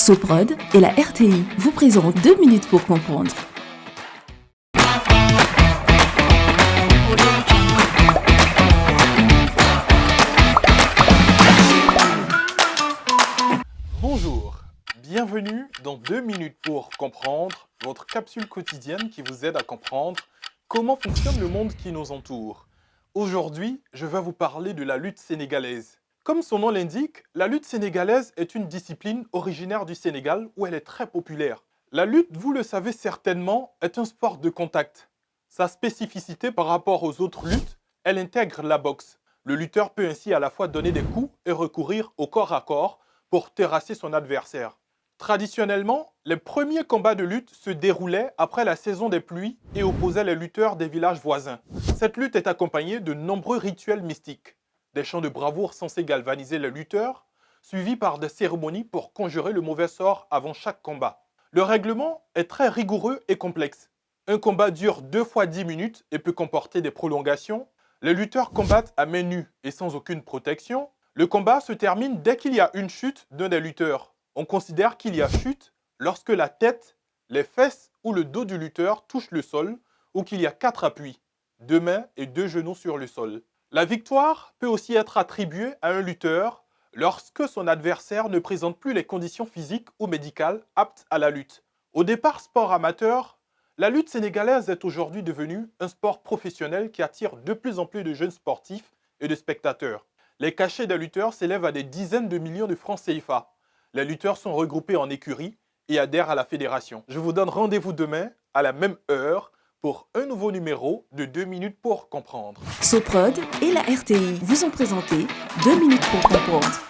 Soprod et la RTI vous présentent 2 minutes pour comprendre. Bonjour, bienvenue dans 2 minutes pour comprendre, votre capsule quotidienne qui vous aide à comprendre comment fonctionne le monde qui nous entoure. Aujourd'hui, je vais vous parler de la lutte sénégalaise. Comme son nom l'indique, la lutte sénégalaise est une discipline originaire du Sénégal où elle est très populaire. La lutte, vous le savez certainement, est un sport de contact. Sa spécificité par rapport aux autres luttes, elle intègre la boxe. Le lutteur peut ainsi à la fois donner des coups et recourir au corps à corps pour terrasser son adversaire. Traditionnellement, les premiers combats de lutte se déroulaient après la saison des pluies et opposaient les lutteurs des villages voisins. Cette lutte est accompagnée de nombreux rituels mystiques. Des chants de bravoure censés galvaniser les lutteurs, suivis par des cérémonies pour conjurer le mauvais sort avant chaque combat. Le règlement est très rigoureux et complexe. Un combat dure 2 fois 10 minutes et peut comporter des prolongations. Les lutteurs combattent à main nue et sans aucune protection. Le combat se termine dès qu'il y a une chute d'un des lutteurs. On considère qu'il y a chute lorsque la tête, les fesses ou le dos du lutteur touchent le sol ou qu'il y a 4 appuis, 2 mains et 2 genoux sur le sol. La victoire peut aussi être attribuée à un lutteur lorsque son adversaire ne présente plus les conditions physiques ou médicales aptes à la lutte. Au départ sport amateur, la lutte sénégalaise est aujourd'hui devenue un sport professionnel qui attire de plus en plus de jeunes sportifs et de spectateurs. Les cachets des lutteurs s'élèvent à des dizaines de millions de francs CFA. Les lutteurs sont regroupés en écuries et adhèrent à la fédération. Je vous donne rendez-vous demain à la même heure pour un nouveau numéro de 2 minutes pour comprendre. Soprod et la RTI vous ont présenté 2 minutes pour comprendre.